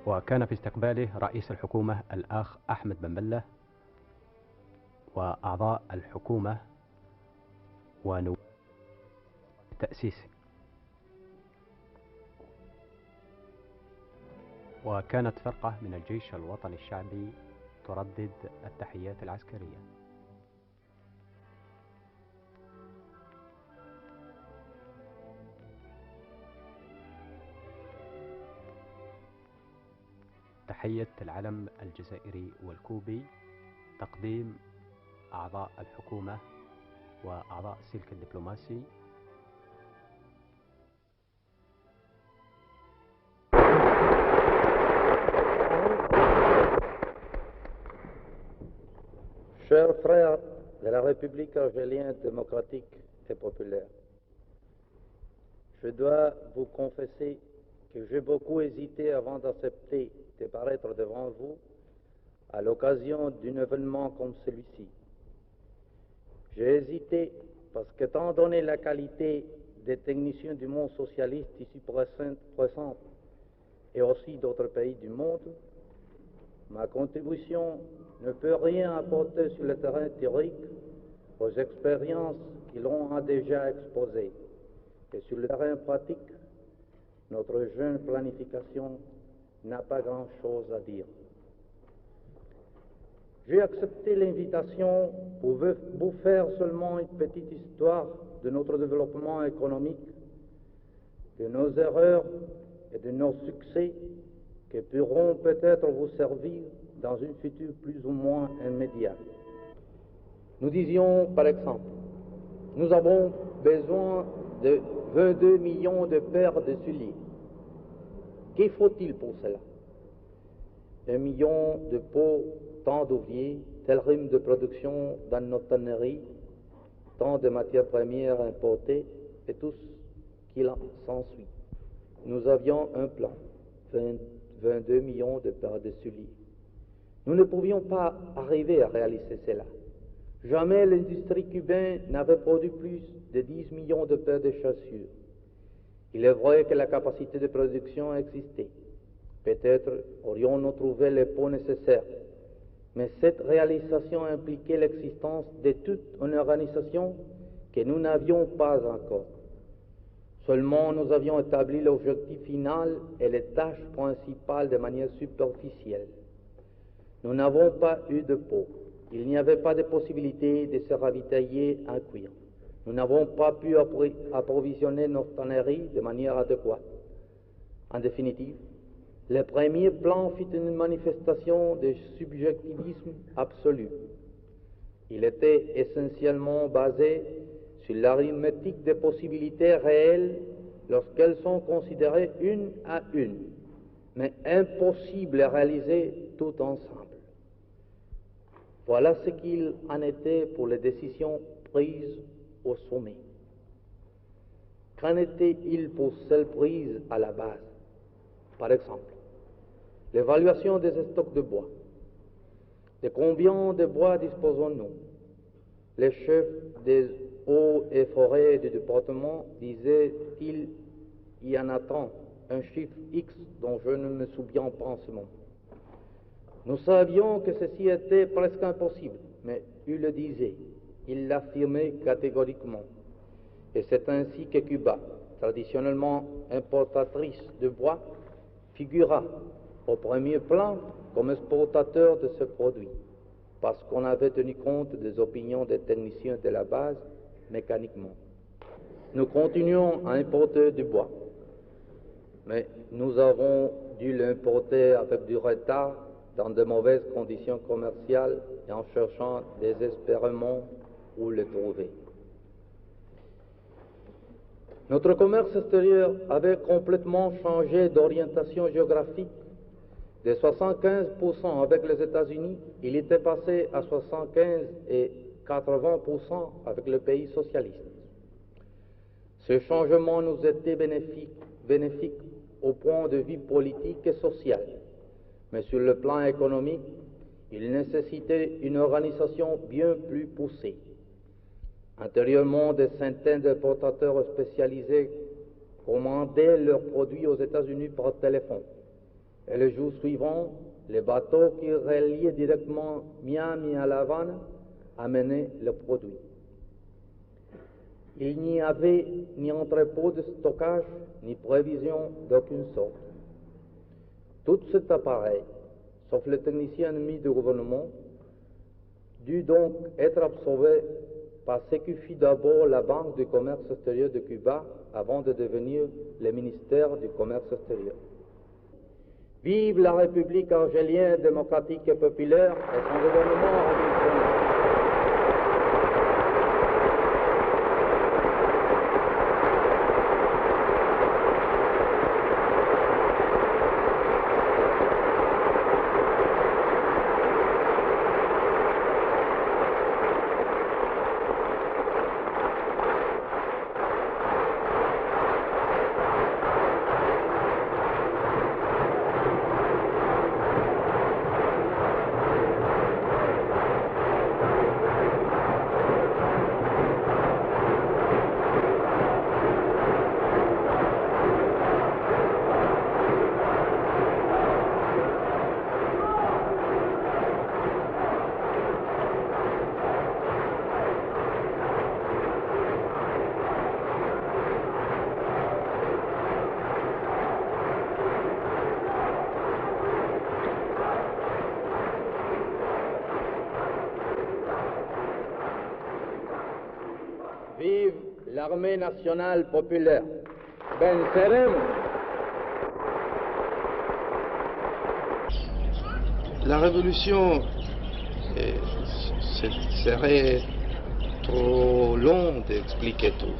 وكان في استقباله رئيس الحكومة الأخ أحمد بن بلة وأعضاء الحكومة ونواب التأسيس. وكانت فرقة من الجيش الوطني الشعبي تردد التحيات العسكرية. تحية العلم الجزائري والكوبي، تقديم أعضاء الحكومة وأعضاء السلك الدبلوماسي. Chers frères de la République algérienne démocratique et populaire, je dois vous confesser que j'ai beaucoup hésité avant d'accepter de paraître devant vous à l'occasion d'un événement comme celui-ci. J'ai hésité parce qu'étant donné la qualité des techniciens du monde socialiste ici présents et aussi d'autres pays du monde, ma contribution ne peut rien apporter sur le terrain théorique aux expériences qu'ils ont déjà exposées. Et sur le terrain pratique, notre jeune planification n'a pas grand-chose à dire. J'ai accepté l'invitation pour vous faire seulement une petite histoire de notre développement économique, de nos erreurs et de nos succès qui pourront peut-être vous servir dans une future plus ou moins immédiate. Nous disions par exemple, nous avons besoin de 22 millions de paires de souliers. Qu'il faut-il pour cela? 1 million de pots, tant d'ouvriers, tel rythme de production dans nos tanneries, tant de matières premières importées et tout ce qui s'ensuit. Nous avions un plan, 22 millions de paires de souliers. Nous ne pouvions pas arriver à réaliser cela. Jamais l'industrie cubaine n'avait produit plus de 10 millions de paires de chaussures. Il est vrai que la capacité de production existait. Peut-être aurions-nous trouvé les pots nécessaires. Mais cette réalisation impliquait l'existence de toute une organisation que nous n'avions pas encore. Seulement nous avions établi l'objectif final et les tâches principales de manière superficielle. Nous n'avons pas eu de pot. Il n'y avait pas de possibilité de se ravitailler en cuir. Nous n'avons pas pu approvisionner nos tanneries de manière adéquate. En définitive, le premier plan fut une manifestation de subjectivisme absolu. Il était essentiellement basé sur l'arithmétique des possibilités réelles lorsqu'elles sont considérées une à une, mais impossible à réaliser tout ensemble. Voilà ce qu'il en était pour les décisions prises au sommet. Qu'en était-il pour celles prises à la base? Par exemple, l'évaluation des stocks de bois. De combien de bois disposons-nous? Les chefs des eaux et forêts du département disaient qu'il y en a tant, un chiffre X dont je ne me souviens pas en ce moment. Nous savions que ceci était presque impossible, mais il le disait, il l'affirmait catégoriquement. Et c'est ainsi que Cuba, traditionnellement importatrice de bois, figura au premier plan comme exportateur de ce produit, parce qu'on avait tenu compte des opinions des techniciens de la base mécaniquement. Nous continuons à importer du bois, mais nous avons dû l'importer avec du retard, dans de mauvaises conditions commerciales et en cherchant désespérément où le trouver. Notre commerce extérieur avait complètement changé d'orientation géographique. De 75% avec les États-Unis, il était passé à 75 et 80% avec le pays socialiste. Ce changement nous était bénéfique au point de vue politique et social. Mais sur le plan économique, il nécessitait une organisation bien plus poussée. Antérieurement, des centaines d'importateurs spécialisés commandaient leurs produits aux États-Unis par téléphone. Et le jour suivant, les bateaux qui reliaient directement Miami à La Havane amenaient le produit. Il n'y avait ni entrepôt de stockage, ni prévision d'aucune sorte. Tout cet appareil, sauf les techniciens ennemis du gouvernement, dut donc être absorbé par ce qui fut d'abord la Banque du commerce extérieur de Cuba avant de devenir le ministère du commerce extérieur. Vive la République argélienne démocratique et populaire et son gouvernement révolutionnaire. Vive l'armée nationale populaire. Venceremos. La révolution serait trop long d'expliquer tout.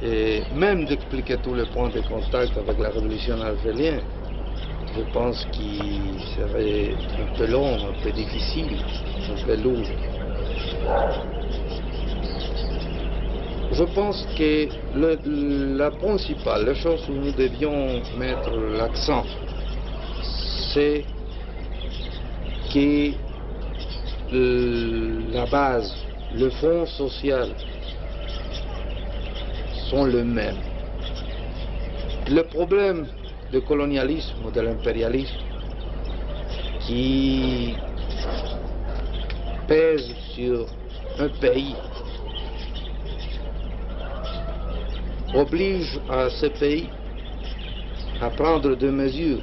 Et même d'expliquer tous les points de contact avec la révolution algérienne, je pense qu'il serait un peu long, un peu difficile, un peu lourd. Je pense que la principale, la chose où nous devions mettre l'accent, c'est que la base, le fond social sont les mêmes. Le problème du colonialisme, de l'impérialisme, qui pèse sur un pays, oblige à ce pays à prendre des mesures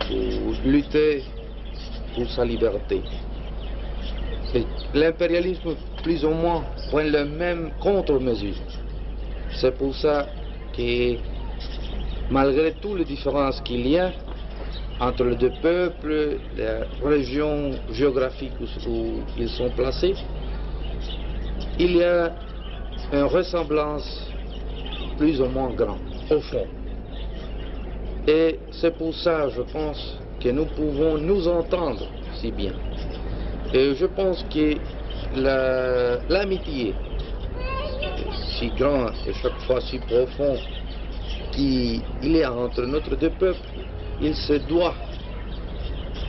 pour lutter pour sa liberté. L'impérialisme, plus ou moins, prend les mêmes contre-mesures. C'est pour ça que, malgré toutes les différences qu'il y a entre les deux peuples, les régions géographiques où ils sont placés, il y a une ressemblance plus ou moins grande, au fond. Et c'est pour ça, je pense, que nous pouvons nous entendre si bien. Et je pense que l'amitié, si grande et chaque fois si profond qu'il y a entre notre deux peuples, il se doit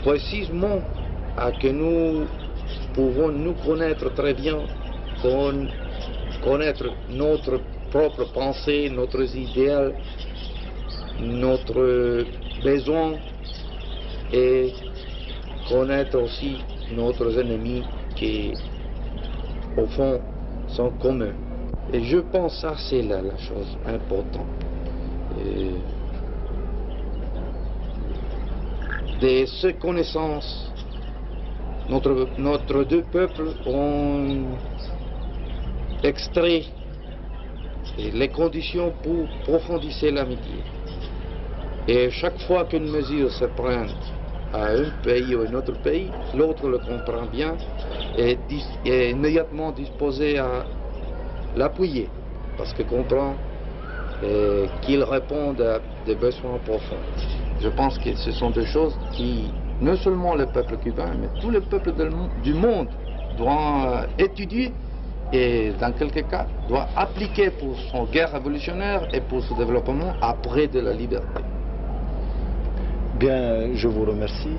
précisément à que nous pouvons nous connaître très bien, connaître notre propre pensée, notre idéal, notre besoin et connaître aussi nos ennemis qui, au fond, sont communs. Et je pense que ça, c'est là la chose importante. De ces connaissances, notre deux peuples ont extrait les conditions pour approfondir l'amitié. Et chaque fois qu'une mesure se prend à un pays ou à un autre pays, l'autre le comprend bien et est immédiatement disposé à l'appuyer, parce qu'il comprend qu'il répond à des besoins profonds. Je pense que ce sont des choses qui, non seulement le peuple cubain, mais tous les peuples du monde doivent étudier et, dans quelques cas, doivent appliquer pour son guerre révolutionnaire et pour son développement après de la liberté. Bien, je vous remercie.